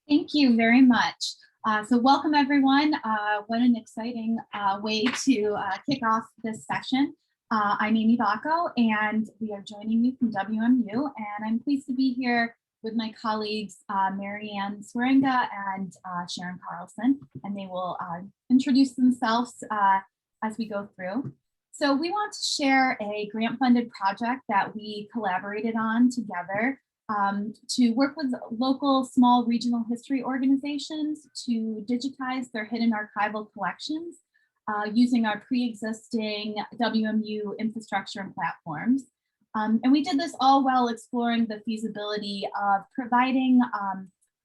Thank you very much. So welcome everyone. What an exciting way to kick off this session. I'm Amy Bacco and we are joining you from WMU, and I'm pleased to be here with my colleagues Marianne Swerenga and Sharon Carlson, and they will introduce themselves as we go through. So we want to share a grant-funded project that we collaborated on together to work with local small regional history organizations to digitize their hidden archival collections using our pre-existing WMU infrastructure and platforms. And we did this all while exploring the feasibility of providing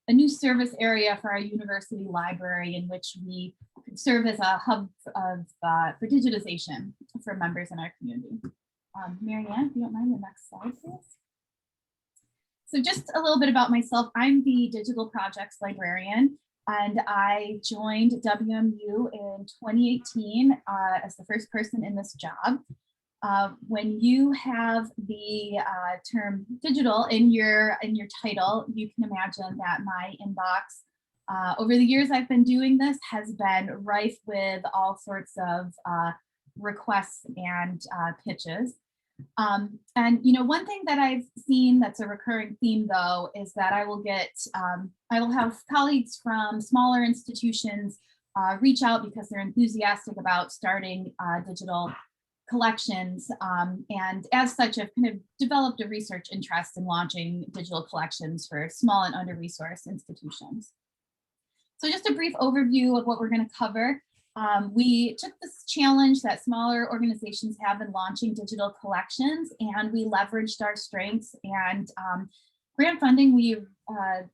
a new service area for our university library, in which we could serve as a hub for digitization for members in our community. Marianne, if you don't mind, the next slide, please. So just a little bit about myself. I'm the digital projects librarian, and I joined WMU in 2018 as the first person in this job. When you have the term digital in your title, you can imagine that my inbox over the years I've been doing this has been rife with all sorts of requests and pitches. And you know, one thing that I've seen that's a recurring theme though is that I will have colleagues from smaller institutions reach out because they're enthusiastic about starting digital collections, and as such I've kind of developed a research interest in launching digital collections for small and under-resourced institutions. So just a brief overview of what we're going to cover. We took this challenge that smaller organizations have in launching digital collections, and we leveraged our strengths and grant funding we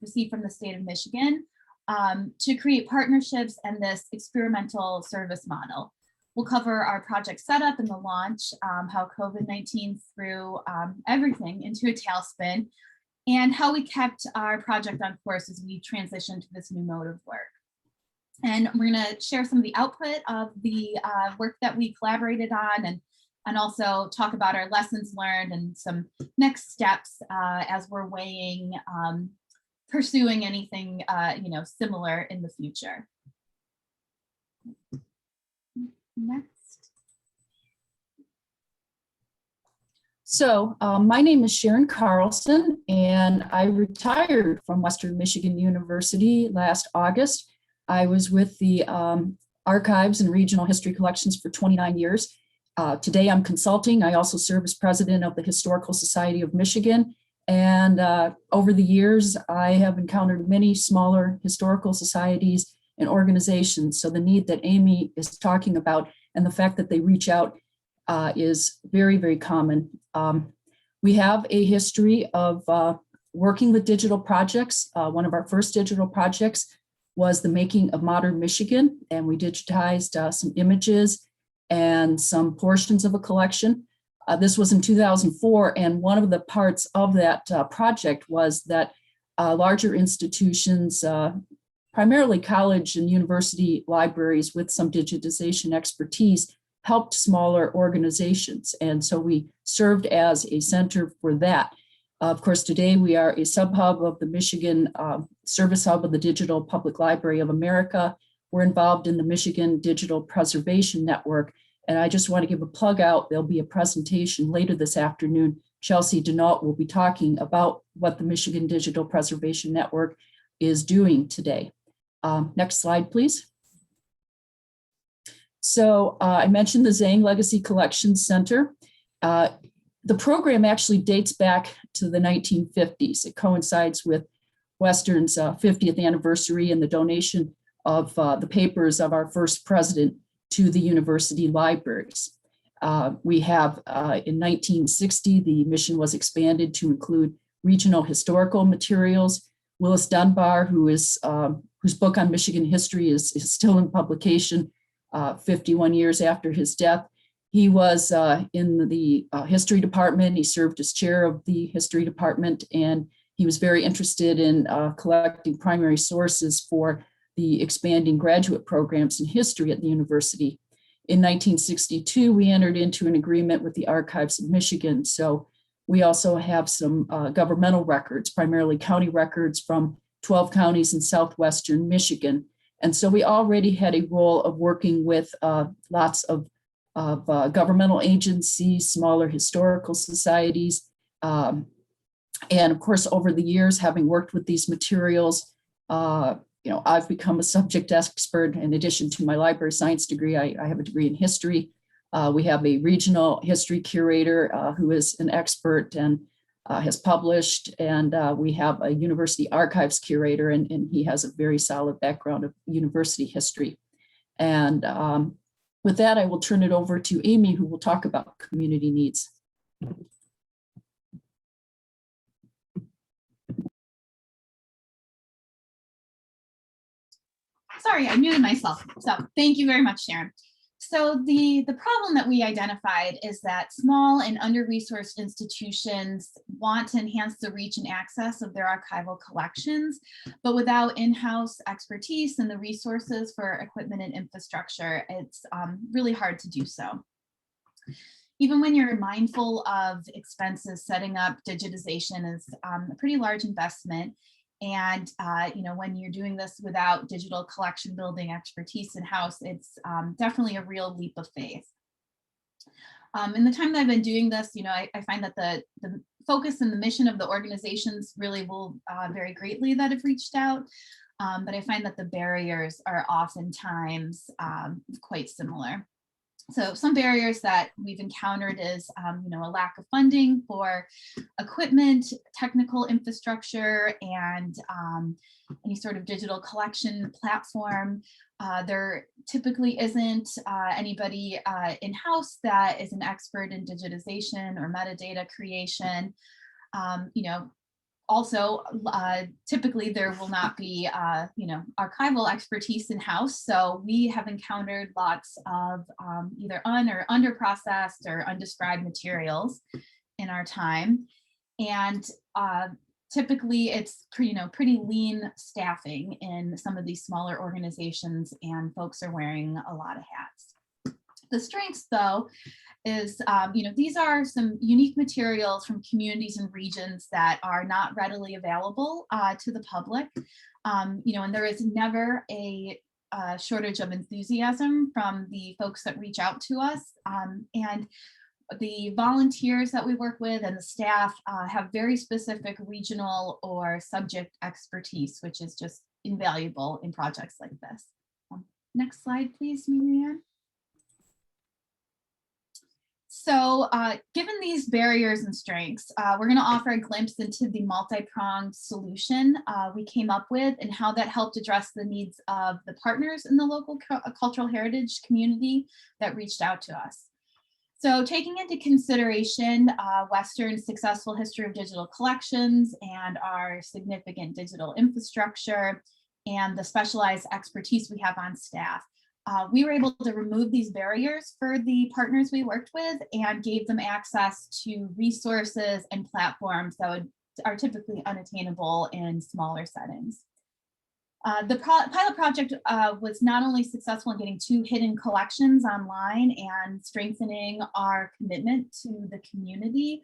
received from the state of Michigan to create partnerships and this experimental service model. We'll cover our project setup and the launch, how COVID-19 threw everything into a tailspin, and how we kept our project on course as we transitioned to this new mode of work. And we're going to share some of the output of the work that we collaborated on, and also talk about our lessons learned and some next steps as we're weighing pursuing anything similar in the future. Next. So my name is Sharon Carlson, and I retired from Western Michigan University last August. I was with the archives and regional history collections for 29 years. Today I'm consulting. I also serve as president of the Historical Society of Michigan. And over the years, I have encountered many smaller historical societies and organizations. So the need that Amy is talking about and the fact that they reach out is very, very common. We have a history of working with digital projects. One of our first digital projects was the Making of Modern Michigan, and we digitized some images and some portions of a collection. This was in 2004, and one of the parts of that project was that larger institutions, primarily college and university libraries with some digitization expertise, helped smaller organizations. And so we served as a center for that. Of course, today we are a sub-hub of the Michigan Service Hub of the Digital Public Library of America. We're involved in the Michigan Digital Preservation Network. And I just want to give a plug out. There'll be a presentation later this afternoon. Chelsea Denault will be talking about what the Michigan Digital Preservation Network is doing today. Next slide, please. So I mentioned the Zhang Legacy Collections Center. The program actually dates back to the 1950s. It coincides with Western's 50th anniversary and the donation of the papers of our first president to the university libraries. We have, in 1960, the mission was expanded to include regional historical materials. Willis Dunbar, whose book on Michigan history is still in publication 51 years after his death. He was in the history department. He served as chair of the history department, and he was very interested in collecting primary sources for the expanding graduate programs in history at the university. In 1962, we entered into an agreement with the Archives of Michigan. So we also have some governmental records, primarily county records from 12 counties in southwestern Michigan. And so we already had a role of working with lots of governmental agencies, smaller historical societies. And of course, over the years, having worked with these materials, I've become a subject expert. In addition to my library science degree, I have a degree in history. We have a regional history curator who is an expert and has published, and we have a university archives curator, and he has a very solid background of university history. And with that, I will turn it over to Amy, who will talk about community needs. Sorry, I muted myself. So thank you very much, Sharon. So the problem that we identified is that small and under-resourced institutions want to enhance the reach and access of their archival collections, but without in-house expertise and the resources for equipment and infrastructure, it's really hard to do so. Even when you're mindful of expenses, setting up digitization is a pretty large investment. And when you're doing this without digital collection building expertise in-house, it's definitely a real leap of faith. In the time that I've been doing this, I find that the focus and the mission of the organizations really will vary greatly that have reached out. But I find that the barriers are oftentimes quite similar. So some barriers that we've encountered is, a lack of funding for equipment, technical infrastructure, and any sort of digital collection platform. There typically isn't anybody in-house that is an expert in digitization or metadata creation. Also, typically there will not be, archival expertise in-house. So we have encountered lots of either or under-processed or undescribed materials in our time. And typically it's pretty lean staffing in some of these smaller organizations, and folks are wearing a lot of hats. The strengths, though, is, these are some unique materials from communities and regions that are not readily available to the public. And there is never a shortage of enthusiasm from the folks that reach out to us. And the volunteers that we work with and the staff have very specific regional or subject expertise, which is just invaluable in projects like this. Next slide, please, Marianne. So given these barriers and strengths, we're going to offer a glimpse into the multi-pronged solution we came up with and how that helped address the needs of the partners in the local cultural heritage community that reached out to us. So taking into consideration Western's successful history of digital collections and our significant digital infrastructure and the specialized expertise we have on staff, we were able to remove these barriers for the partners we worked with and gave them access to resources and platforms that are typically unattainable in smaller settings. The pilot project was not only successful in getting 2 hidden collections online and strengthening our commitment to the community,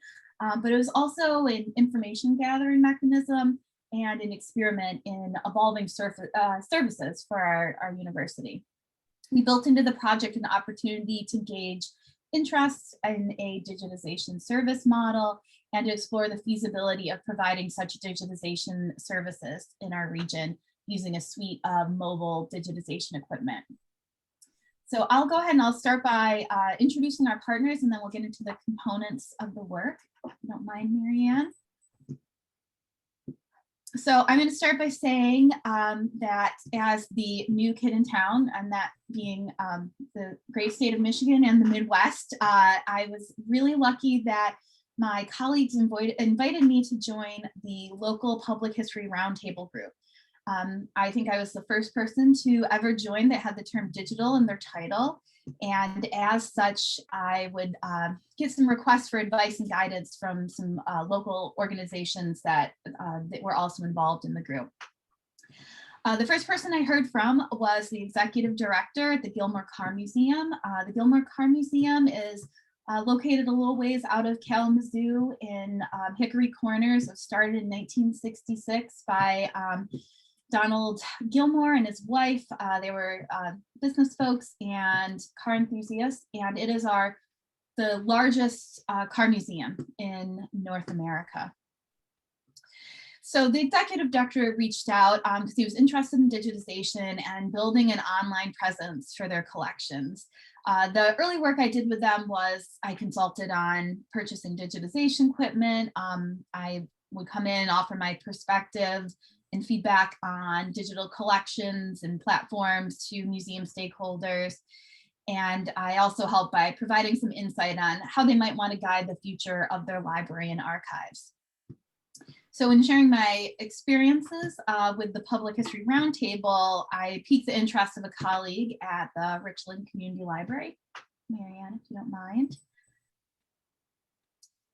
but it was also an information gathering mechanism and an experiment in evolving services for our university. We built into the project an opportunity to gauge interest in a digitization service model and to explore the feasibility of providing such digitization services in our region using a suite of mobile digitization equipment. So I'll go ahead and I'll start by introducing our partners, and then we'll get into the components of the work, if you don't mind, Marianne. So I'm going to start by saying that as the new kid in town, and that being the great state of Michigan and the Midwest, I was really lucky that my colleagues invited me to join the local public history roundtable group. I think I was the first person to ever join that had the term digital in their title. And as such, I would get some requests for advice and guidance from some local organizations that were also involved in the group. The first person I heard from was the executive director at the Gilmore Car Museum. The Gilmore Car Museum is located a little ways out of Kalamazoo in Hickory Corners. It was started in 1966 by Donald Gilmore and his wife. They were business folks and car enthusiasts, and it is the largest car museum in North America. So the executive director reached out because he was interested in digitization and building an online presence for their collections. The early work I did with them was I consulted on purchasing digitization equipment. I would come in and offer my perspective and feedback on digital collections and platforms to museum stakeholders. And I also help by providing some insight on how they might want to guide the future of their library and archives. So in sharing my experiences with the Public History Roundtable, I piqued the interest of a colleague at the Richland Community Library. Marianne, if you don't mind.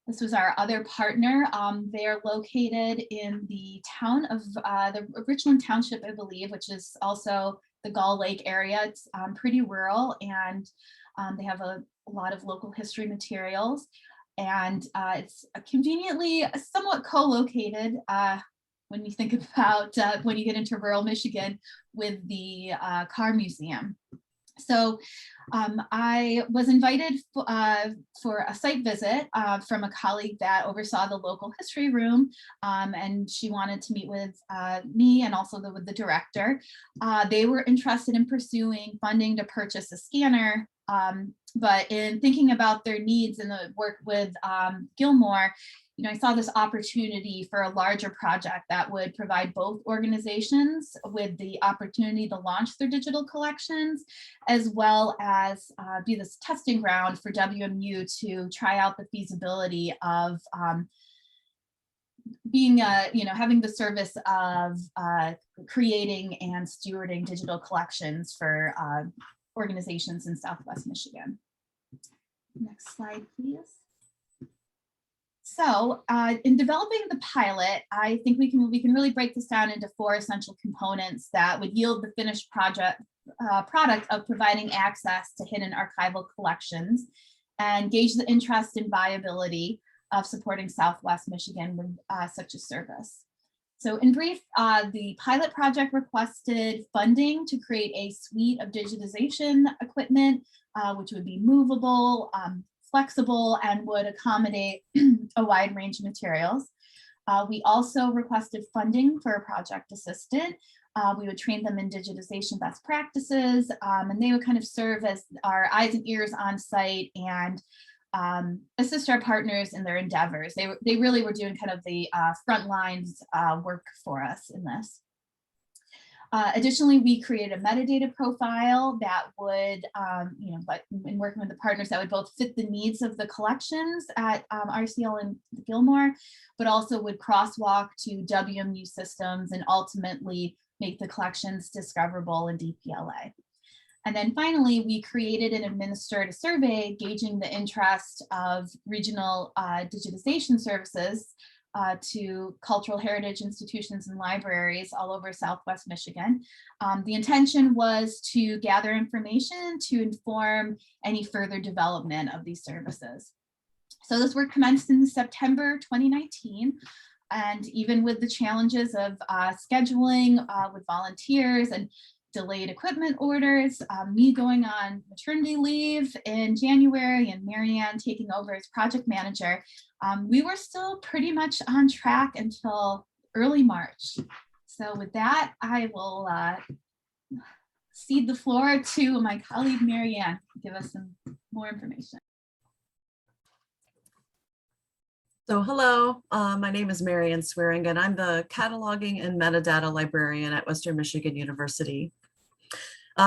This was our other partner. They are located in the town of the Richland Township, I believe, which is also the Gull Lake area. It's pretty rural, and they have a lot of local history materials. And it's conveniently somewhat co-located when you think about when you get into rural Michigan with the car museum. So I was invited for a site visit from a colleague that oversaw the local history room, and she wanted to meet with me and also with the director. They were interested in pursuing funding to purchase a scanner, but in thinking about their needs and the work with Gilmore, I saw this opportunity for a larger project that would provide both organizations with the opportunity to launch their digital collections, as well as be this testing ground for WMU to try out the feasibility of being, having the service of creating and stewarding digital collections for organizations in Southwest Michigan. Next slide, please. So in developing the pilot, I think we can really break this down into 4 essential components that would yield the finished product of providing access to hidden archival collections and gauge the interest and viability of supporting Southwest Michigan with such a service. So in brief, the pilot project requested funding to create a suite of digitization equipment, which would be movable, flexible, and would accommodate a wide range of materials. We also requested funding for a project assistant. We would train them in digitization best practices, and they would kind of serve as our eyes and ears on site and assist our partners in their endeavors. They really were doing kind of the front lines work for us in this. Additionally, we created a metadata profile that would, but in working with the partners, that would both fit the needs of the collections at RCL and Gilmore, but also would crosswalk to WMU systems and ultimately make the collections discoverable in DPLA. And then finally, we created and administered a survey gauging the interest of regional digitization services to cultural heritage institutions and libraries all over Southwest Michigan. The intention was to gather information to inform any further development of these services. So this work commenced in September 2019. And even with the challenges of scheduling with volunteers and delayed equipment orders, me going on maternity leave in January and Marianne taking over as project manager, we were still pretty much on track until early March. So with that, I will cede the floor to my colleague Marianne to give us some more information. So hello, my name is Marianne Swearing, and I'm the cataloging and metadata librarian at Western Michigan University.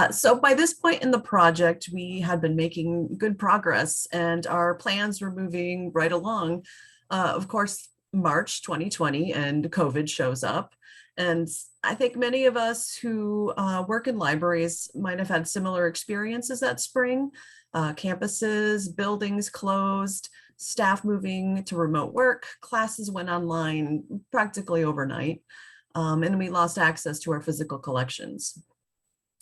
So by this point in the project, we had been making good progress and our plans were moving right along. Of course, March 2020 and COVID shows up. And I think many of us who work in libraries might have had similar experiences that spring. Campuses, buildings closed, staff moving to remote work, classes went online practically overnight, and we lost access to our physical collections.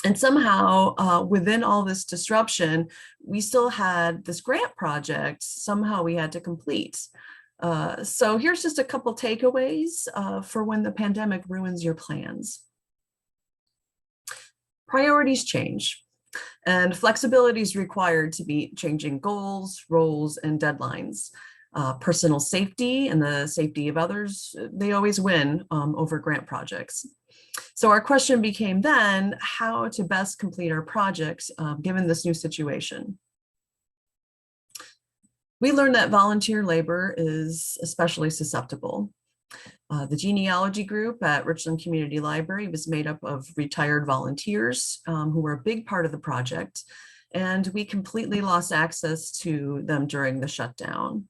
And somehow within all this disruption, we still had this grant project somehow we had to complete. So here's just a couple takeaways for when the pandemic ruins your plans. Priorities change, and flexibility is required to meet changing goals, roles, and deadlines. Personal safety and the safety of others, they always win over grant projects. So our question became then how to best complete our projects given this new situation. We learned that volunteer labor is especially susceptible. The genealogy group at Richland Community Library was made up of retired volunteers who were a big part of the project, and we completely lost access to them during the shutdown.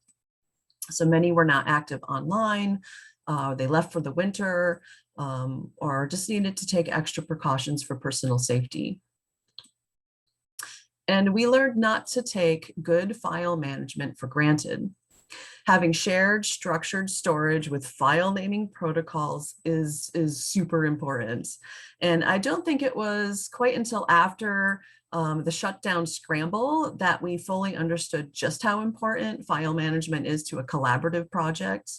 So many were not active online, they left for the winter, or just needed to take extra precautions for personal safety. And we learned not to take good file management for granted. Having shared structured storage with file naming protocols is super important. And I don't think it was quite until after the shutdown scramble that we fully understood just how important file management is to a collaborative project.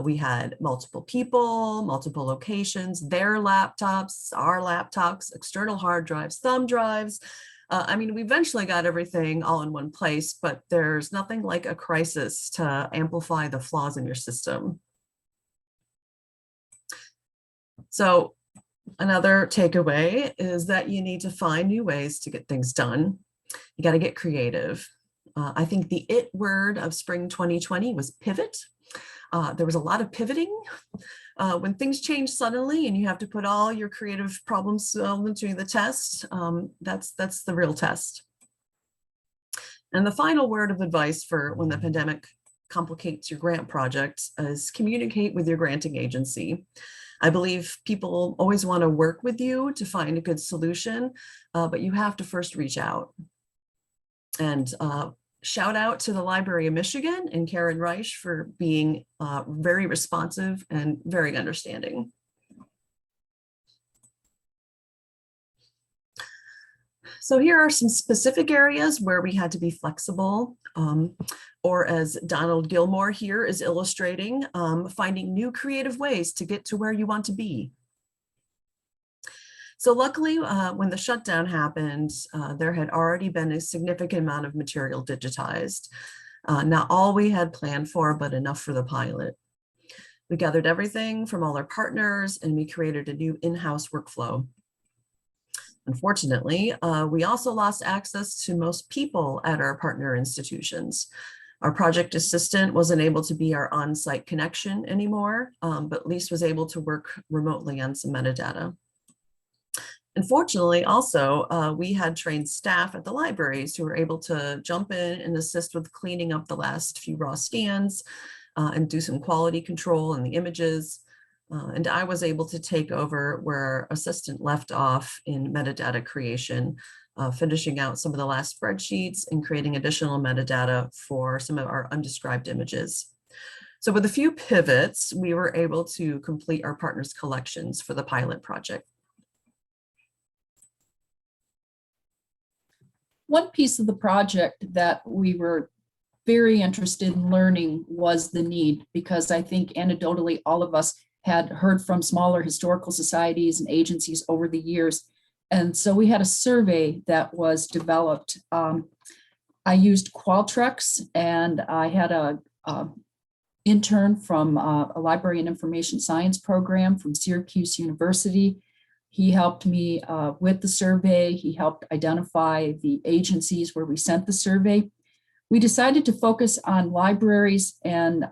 We had multiple people, multiple locations, their laptops, our laptops, external hard drives, thumb drives. I mean, we eventually got everything all in one place, but there's nothing like a crisis to amplify the flaws in your system. So another takeaway is that you need to find new ways to get things done. You got to get creative. I think the it word of spring 2020 was pivot. There was a lot of pivoting. When things change suddenly and you have to put all your creative problems into the test, that's the real test. And the final word of advice for when the pandemic complicates your grant project is communicate with your granting agency. I believe people always want to work with you to find a good solution, but you have to first reach out. And shout out to the Library of Michigan and Karen Reich for being very responsive and very understanding. So here are some specific areas where we had to be flexible, or as Donald Gilmore here is illustrating, finding new creative ways to get to where you want to be. So luckily, when the shutdown happened, there had already been a significant amount of material digitized. Not all we had planned for, but enough for the pilot. We gathered everything from all our partners and we created a new in-house workflow. Unfortunately, we also lost access to most people at our partner institutions. Our project assistant wasn't able to be our on-site connection anymore, but Lise was able to work remotely on some metadata. Unfortunately, also, we had trained staff at the libraries who were able to jump in and assist with cleaning up the last few raw scans and do some quality control in the images. And I was able to take over where our assistant left off in metadata creation, finishing out some of the last spreadsheets and creating additional metadata for some of our undescribed images. So with a few pivots, we were able to complete our partners' collections for the pilot project. One piece of the project that we were very interested in learning was the need, because I think anecdotally all of us had heard from smaller historical societies and agencies over the years. And so we had a survey that was developed. I used Qualtrics, and I had a intern from a library and information science program from Syracuse University. He helped me with the survey. He helped identify the agencies where we sent the survey. We decided to focus on libraries and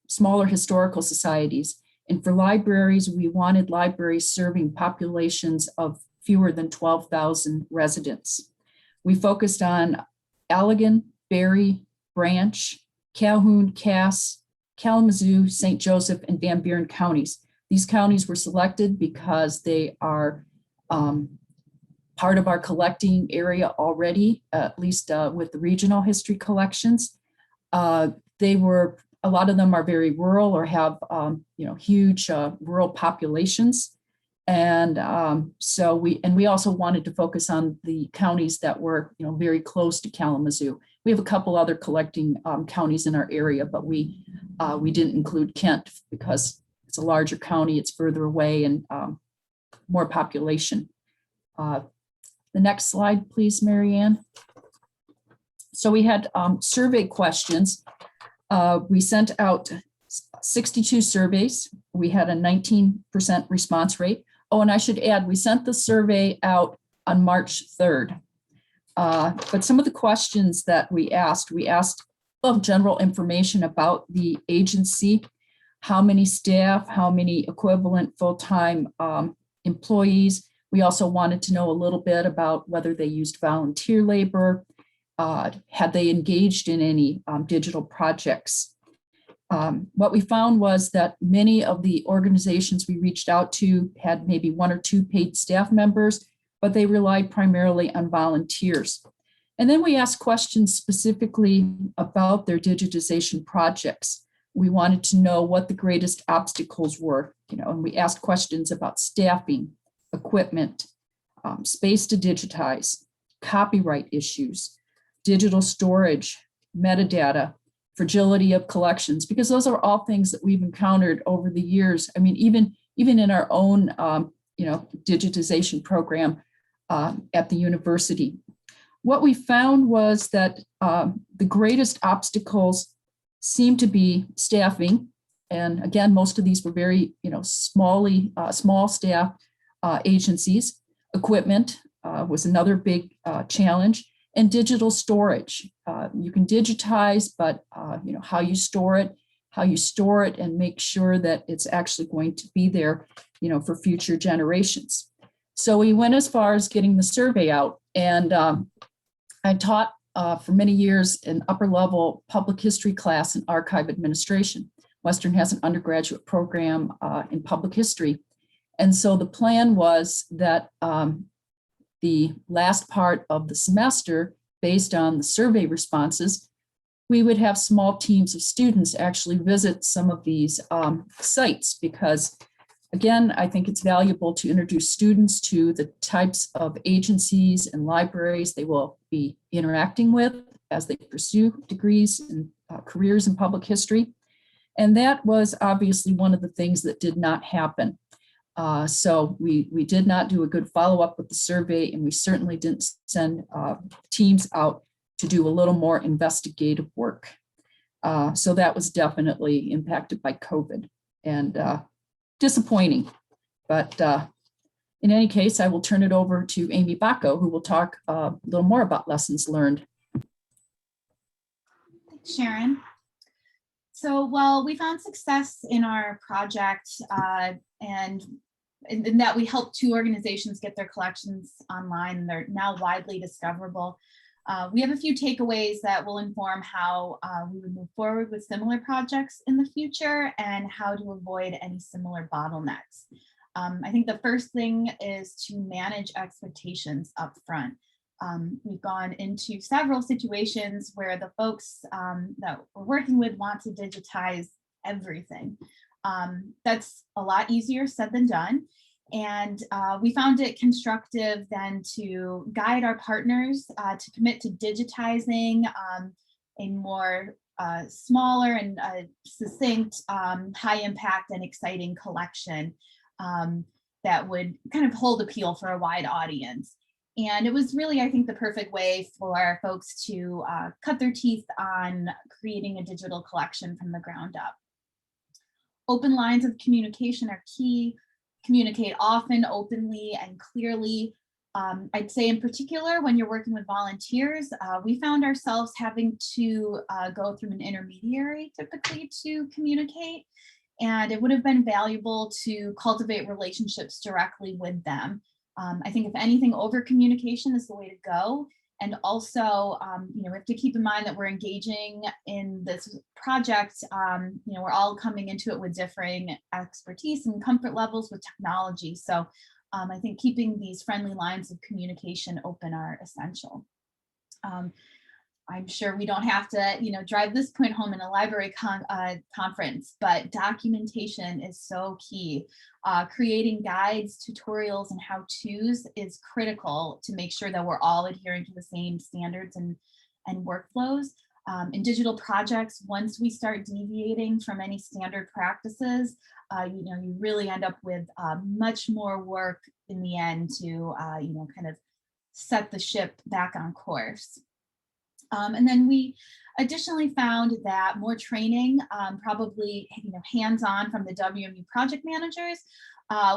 smaller historical societies. And for libraries, we wanted libraries serving populations of fewer than 12,000 residents. We focused on Allegan, Berry, Branch, Calhoun, Cass, Kalamazoo, St. Joseph, and Van Buren counties. These counties were selected because they are part of our collecting area already, at least with the regional history collections. A lot of them are very rural or have huge rural populations. And so we also wanted to focus on the counties that were, very close to Kalamazoo. We have a couple other collecting counties in our area, but we didn't include Kent because it's a larger county, it's further away, and more population. The next slide, please, Marianne. So we had survey questions. We sent out 62 surveys. We had a 19% response rate. Oh, and I should add, we sent the survey out on March 3rd. But some of the questions that we asked of general information about the agency, how many staff, how many equivalent full-time employees. We also wanted to know a little bit about whether they used volunteer labor, had they engaged in any digital projects. What we found was that many of the organizations we reached out to had maybe 1 or 2 paid staff members, but they relied primarily on volunteers. And then we asked questions specifically about their digitization projects. We wanted to know what the greatest obstacles were, and we asked questions about staffing, equipment, space to digitize, copyright issues, digital storage, metadata, fragility of collections, because those are all things that we've encountered over the years. I mean, even in our own, digitization program at the university. What we found was that the greatest obstacles seem to be staffing. And again, most of these were very, small staff agencies. Equipment was another big challenge. And digital storage. You can digitize, but how you store it and make sure that it's actually going to be there, for future generations. So we went as far as getting the survey out, and I taught for many years an upper level public history class in archive administration. Western has an undergraduate program in public history. And so the plan was that the last part of the semester, based on the survey responses, we would have small teams of students actually visit some of these sites, because again, I think it's valuable to introduce students to the types of agencies and libraries they will be interacting with as they pursue degrees and careers in public history. And that was obviously one of the things that did not happen. So we did not do a good follow-up with the survey, and we certainly didn't send teams out to do a little more investigative work. So that was definitely impacted by COVID, and disappointing. But in any case, I will turn it over to Amy Bacco, who will talk a little more about lessons learned. Thanks, Sharon. So, well, we found success in our project and in that we helped 2 organizations get their collections online, and they're now widely discoverable. We have a few takeaways that will inform how we would move forward with similar projects in the future and how to avoid any similar bottlenecks. I think the first thing is to manage expectations up front. We've gone into several situations where the folks that we're working with want to digitize everything. That's a lot easier said than done. And we found it constructive then to guide our partners to commit to digitizing a more smaller and succinct, high impact and exciting collection that would kind of hold appeal for a wide audience. And it was really, I think, the perfect way for folks to cut their teeth on creating a digital collection from the ground up. Open lines of communication are key. Communicate often, openly, and clearly. I'd say in particular, when you're working with volunteers, we found ourselves having to go through an intermediary typically to communicate. And it would have been valuable to cultivate relationships directly with them. I think if anything, over communication is the way to go. And also, we have to keep in mind that we're engaging in this project. We're all coming into it with differing expertise and comfort levels with technology. So I think keeping these friendly lines of communication open are essential. I'm sure we don't have to, drive this point home in a library conference, but documentation is so key. Creating guides, tutorials, and how-tos is critical to make sure that we're all adhering to the same standards and workflows. In digital projects, once we start deviating from any standard practices, you really end up with much more work in the end to, kind of set the ship back on course. And then we additionally found that more training, probably hands-on from the WMU project managers,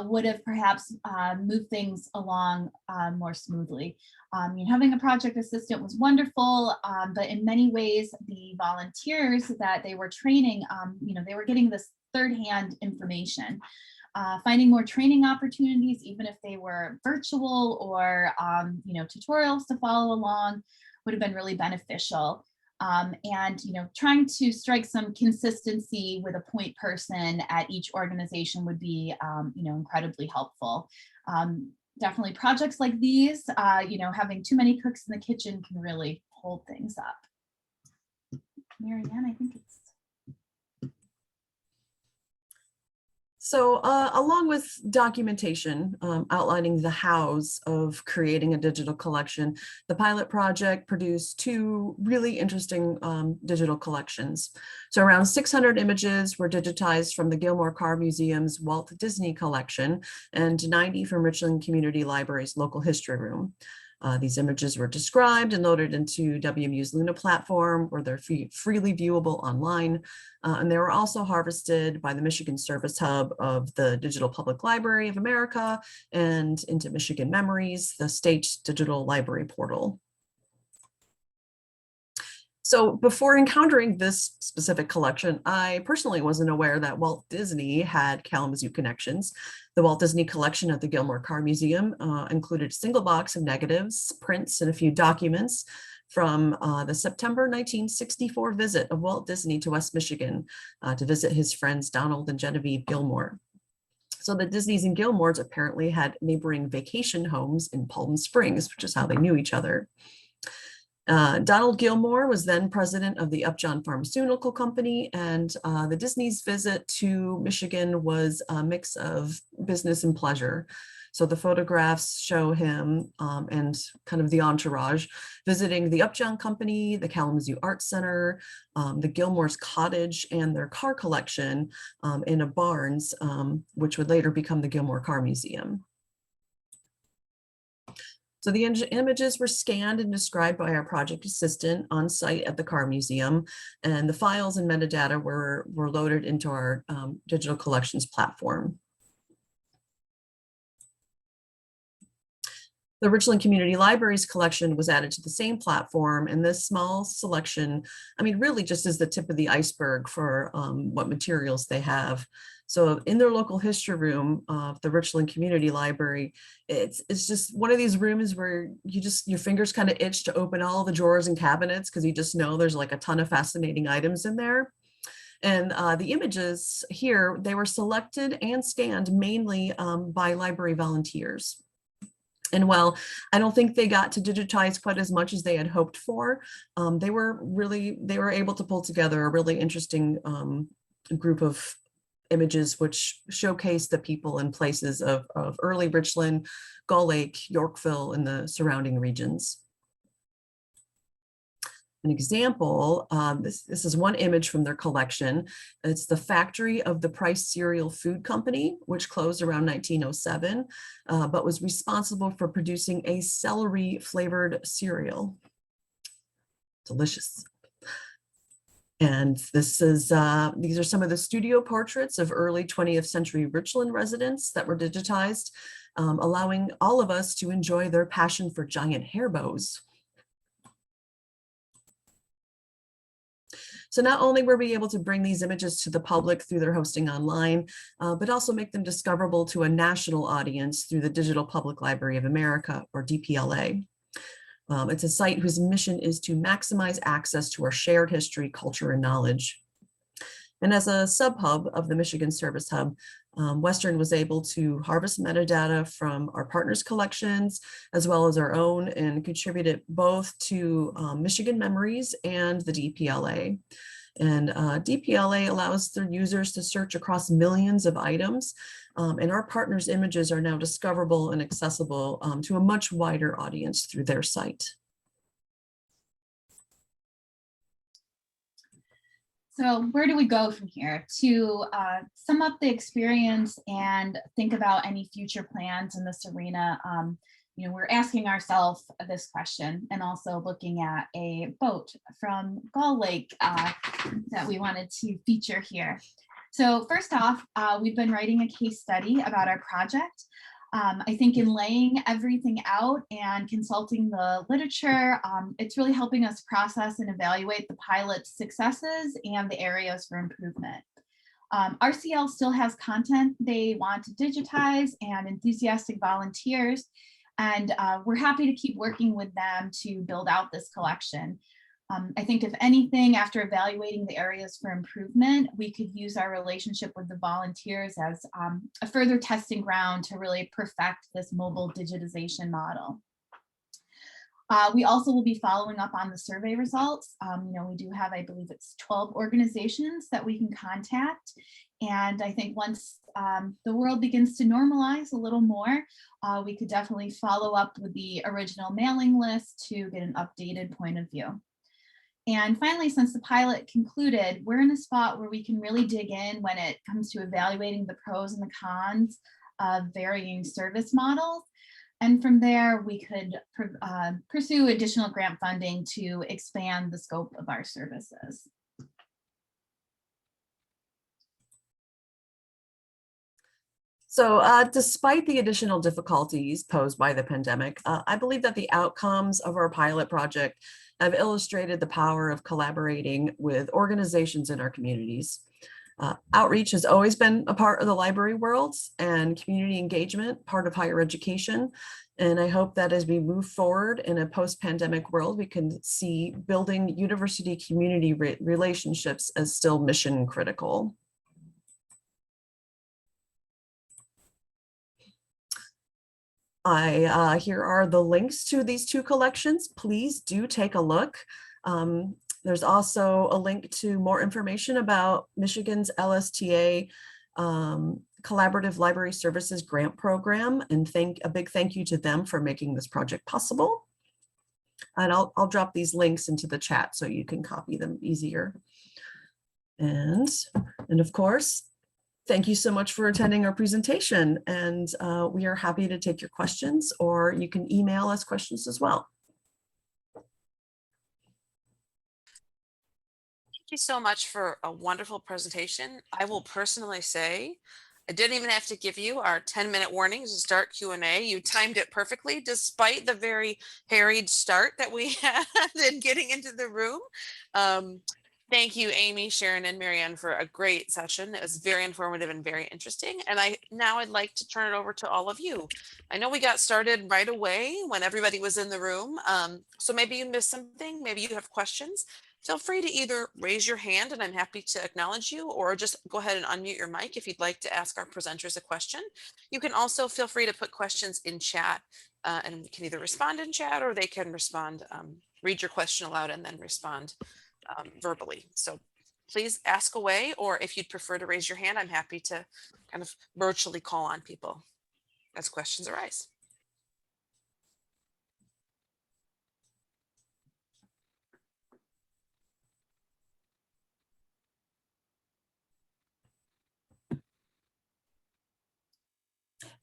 would have perhaps moved things along more smoothly. Having a project assistant was wonderful, but in many ways, the volunteers that they were training, they were getting this third-hand information. Finding more training opportunities, even if they were virtual or tutorials to follow along, would have been really beneficial. And trying to strike some consistency with a point person at each organization would be incredibly helpful. Definitely projects like these, having too many cooks in the kitchen can really hold things up. Mary Ann, I think it's. So along with documentation outlining the hows of creating a digital collection, the pilot project produced two really interesting digital collections. So around 600 images were digitized from the Gilmore Carr Museum's Walt Disney collection and 90 from Richland Community Library's local history room. These images were described and loaded into WMU's Luna platform, where they're freely viewable online. And they were also harvested by the Michigan Service Hub of the Digital Public Library of America and into Michigan Memories, the state's digital library portal. So before encountering this specific collection, I personally wasn't aware that Walt Disney had Kalamazoo connections. The Walt Disney collection at the Gilmore Carr Museum included a single box of negatives, prints, and a few documents from the September 1964 visit of Walt Disney to West Michigan to visit his friends Donald and Genevieve Gilmore. So the Disneys and Gilmores apparently had neighboring vacation homes in Palm Springs, which is how they knew each other. Donald Gilmore was then president of the Upjohn Pharmaceutical Company, and the Disney's visit to Michigan was a mix of business and pleasure. So the photographs show him and kind of the entourage visiting the Upjohn Company, the Kalamazoo Art Center, the Gilmore's cottage, and their car collection in a Barnes, which would later become the Gilmore Carr Museum. So the images were scanned and described by our project assistant on site at the Carr Museum, and the files and metadata were loaded into our digital collections platform. The Richland Community Library's collection was added to the same platform, and this small selection, really just is the tip of the iceberg for what materials they have. So in their local history room of the Richland Community Library, it's just one of these rooms where your fingers kind of itch to open all the drawers and cabinets because you just know there's like a ton of fascinating items in there. And the images here, they were selected and scanned mainly by library volunteers. And while I don't think they got to digitize quite as much as they had hoped for, they were able to pull together a really interesting group of images which showcase the people and places of early Richland, Gull Lake, Yorkville, and the surrounding regions. An example, this is one image from their collection. It's the factory of the Price Cereal Food Company, which closed around 1907, but was responsible for producing a celery flavored cereal. Delicious. And this is these are some of the studio portraits of early 20th century Richland residents that were digitized, allowing all of us to enjoy their passion for giant hair bows. So not only were we able to bring these images to the public through their hosting online, but also make them discoverable to a national audience through the Digital Public Library of America, or DPLA. It's a site whose mission is to maximize access to our shared history, culture, and knowledge. And as a sub-hub of the Michigan Service Hub, Western was able to harvest metadata from our partners' collections as well as our own and contribute it both to Michigan Memories and the DPLA. And DPLA allows their users to search across millions of items, and our partners' images are now discoverable and accessible to a much wider audience through their site. So where do we go from here? To sum up the experience and think about any future plans in this arena, we're asking ourselves this question and also looking at a boat from Gull Lake that we wanted to feature here. So first off, we've been writing a case study about our project. I think in laying everything out and consulting the literature, it's really helping us process and evaluate the pilot's successes and the areas for improvement. RCL still has content they want to digitize and enthusiastic volunteers, and we're happy to keep working with them to build out this collection. I think if anything, after evaluating the areas for improvement, we could use our relationship with the volunteers as a further testing ground to really perfect this mobile digitization model. We also will be following up on the survey results. We do have, I believe it's 12 organizations that we can contact. And I think once the world begins to normalize a little more, we could definitely follow up with the original mailing list to get an updated point of view. And finally, since the pilot concluded, we're in a spot where we can really dig in when it comes to evaluating the pros and the cons of varying service models. And from there, we could pursue additional grant funding to expand the scope of our services. So despite the additional difficulties posed by the pandemic, I believe that the outcomes of our pilot project have illustrated the power of collaborating with organizations in our communities. Outreach has always been a part of the library world and community engagement, part of higher education. And I hope that as we move forward in a post-pandemic world, we can see building university community relationships as still mission critical. Here are the links to these two collections. Please do take a look. There's also a link to more information about Michigan's LSTA Collaborative Library Services Grant Program, and a big thank you to them for making this project possible. And I'll drop these links into the chat so you can copy them easier. And of course, thank you so much for attending our presentation, and we are happy to take your questions, or you can email us questions as well. Thank you so much for a wonderful presentation. I will personally say, I didn't even have to give you our 10-minute warnings to start Q&A. You timed it perfectly, despite the very harried start that we had in getting into the room. Thank you, Amy, Sharon, and Marianne, for a great session. It was very informative and very interesting. And now I'd like to turn it over to all of you. I know we got started right away when everybody was in the room. So maybe you missed something, maybe you have questions. Feel free to either raise your hand and I'm happy to acknowledge you, or just go ahead and unmute your mic if you'd like to ask our presenters a question. You can also feel free to put questions in chat and we can either respond in chat or they can respond, read your question aloud and then respond verbally. So please ask away, or if you'd prefer to raise your hand, I'm happy to kind of virtually call on people as questions arise.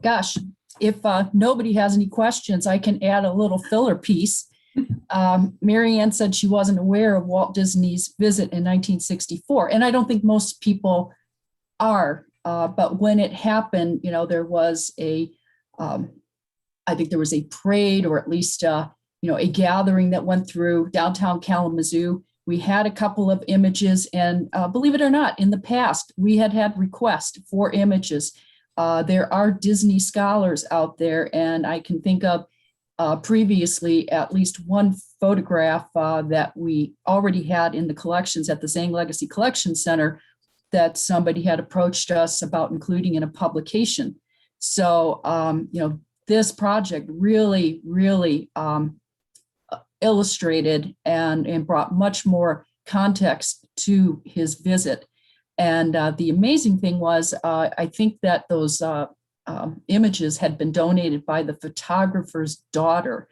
Gosh, if nobody has any questions, I can add a little filler piece. Marianne said she wasn't aware of Walt Disney's visit in 1964, and I don't think most people are. But when it happened, there was I think there was a parade, or at least a gathering that went through downtown Kalamazoo. We had a couple of images, and believe it or not, in the past we had requests for images. There are Disney scholars out there, and I can think of previously at least one photograph that we already had in the collections at the Zhang Legacy Collection Center that somebody had approached us about including in a publication. So, this project really, really illustrated and brought much more context to his visit. And the amazing thing was, I think that those images had been donated by the photographer's daughter.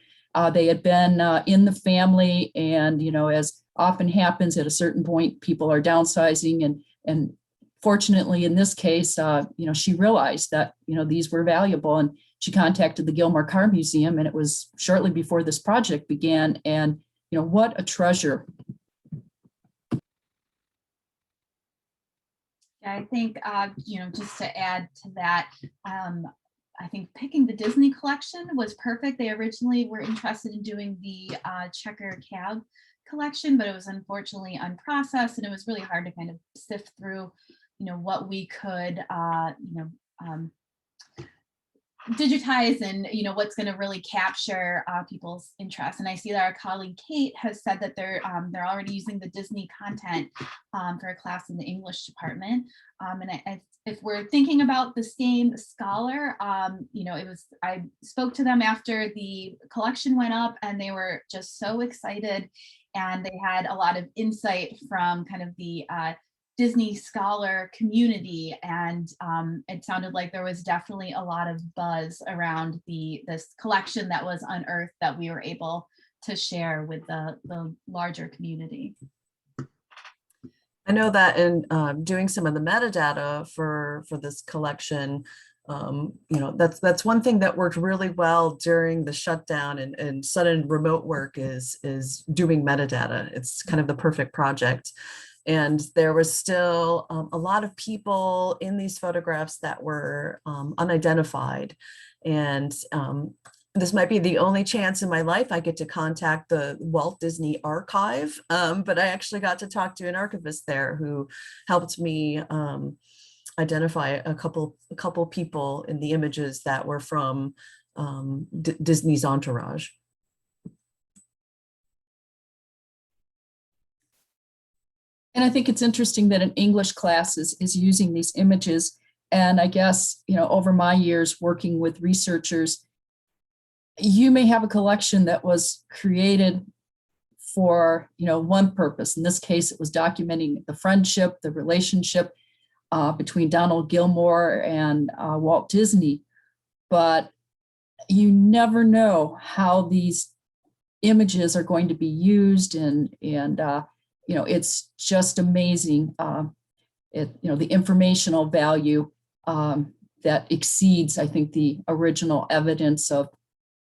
They had been in the family, and as often happens at a certain point, people are downsizing, and fortunately in this case, she realized that these were valuable, and she contacted the Gilmore Car Museum, and it was shortly before this project began. And what a treasure. I think, just to add to that, I think picking the Disney collection was perfect. They originally were interested in doing the Checker Cab collection, but it was unfortunately unprocessed, and it was really hard to kind of sift through, what we could, digitize, and what's going to really capture people's interest. And I see that our colleague Kate has said that they're already using the Disney content for a class in the English department. And if we're thinking about the same scholar, I spoke to them after the collection went up, and they were just so excited, and they had a lot of insight from kind of the Disney scholar community, and it sounded like there was definitely a lot of buzz around this collection that was unearthed that we were able to share with the larger community. I know that in doing some of the metadata for this collection, that's one thing that worked really well during the shutdown and sudden remote work is doing metadata. It's kind of the perfect project. And there was still a lot of people in these photographs that were unidentified. And this might be the only chance in my life I get to contact the Walt Disney Archive, but I actually got to talk to an archivist there who helped me identify a couple people in the images that were from Disney's entourage. And I think it's interesting that an English class is using these images. And I guess, over my years working with researchers, you may have a collection that was created for, one purpose. In this case, it was documenting the friendship, the relationship between Donald Gilmore and Walt Disney. But you never know how these images are going to be used, and it's just amazing. The informational value that exceeds, I think, the original evidence of,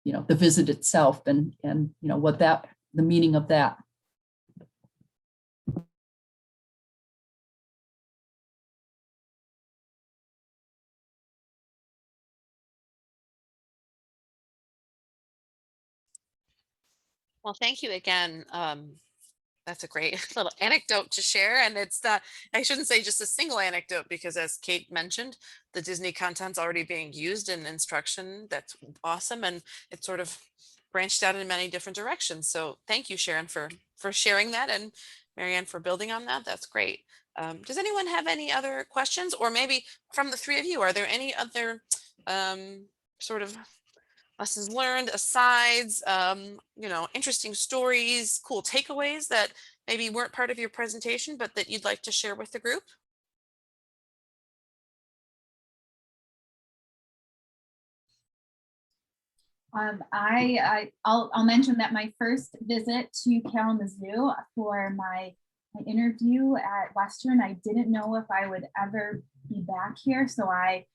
the visit itself, and what the meaning of that. Well, thank you again. That's a great little anecdote to share. And it's not, I shouldn't say just a single anecdote, because as Kate mentioned, the Disney content's already being used in instruction. That's awesome. And it's sort of branched out in many different directions. So thank you, Sharon, for sharing that, and Marianne for building on that. That's great. Does anyone have any other questions, or maybe from the three of you, are there any other sort of lessons learned, asides, interesting stories, cool takeaways that maybe weren't part of your presentation, but that you'd like to share with the group? I'll mention that my first visit to Kalamazoo for my interview at Western, I didn't know if I would ever be back here. So I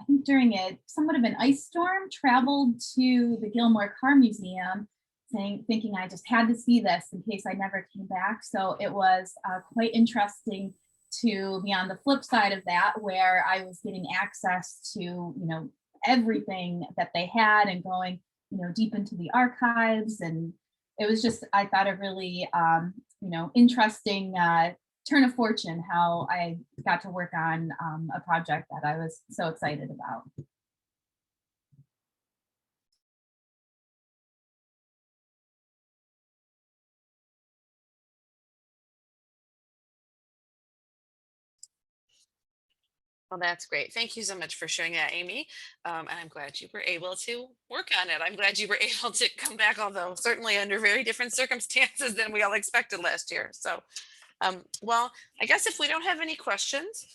think during somewhat of an ice storm, traveled to the Gilmore Car Museum, thinking I just had to see this in case I never came back. So it was quite interesting to be on the flip side of that, where I was getting access to, everything that they had, and going, deep into the archives. And it was just, I thought, a really, interesting turn of fortune, how I got to work on a project that I was so excited about. Well, that's great. Thank you so much for sharing that, Amy. And I'm glad you were able to work on it. I'm glad you were able to come back, although certainly under very different circumstances than we all expected last year. So, well, I guess if we don't have any questions,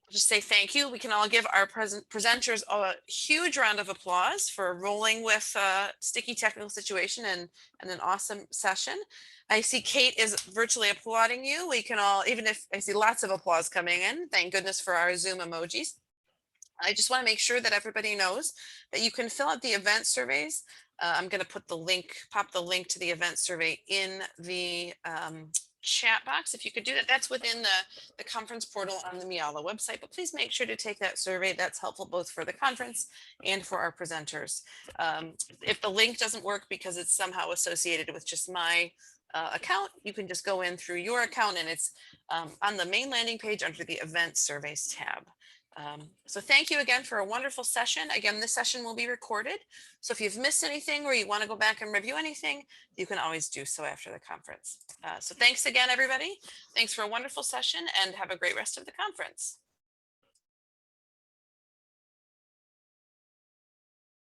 I'll just say thank you. We can all give our presenters a huge round of applause for rolling with a sticky technical situation and an awesome session. I see Kate is virtually applauding you. We can all, even if I see lots of applause coming in, thank goodness for our Zoom emojis. I just want to make sure that everybody knows that you can fill out the event surveys. I'm going to put the link, pop the link to the event survey in the chat box. If you could do that, that's within the conference portal on the Miala website, but please make sure to take that survey. That's helpful both for the conference and for our presenters. If the link doesn't work because it's somehow associated with just my account, you can just go in through your account and it's on the main landing page under the event surveys tab. So thank you again for a wonderful session. Again, this session will be recorded. So if you've missed anything or you want to go back and review anything, you can always do so after the conference. So thanks again, everybody. Thanks for a wonderful session and have a great rest of the conference.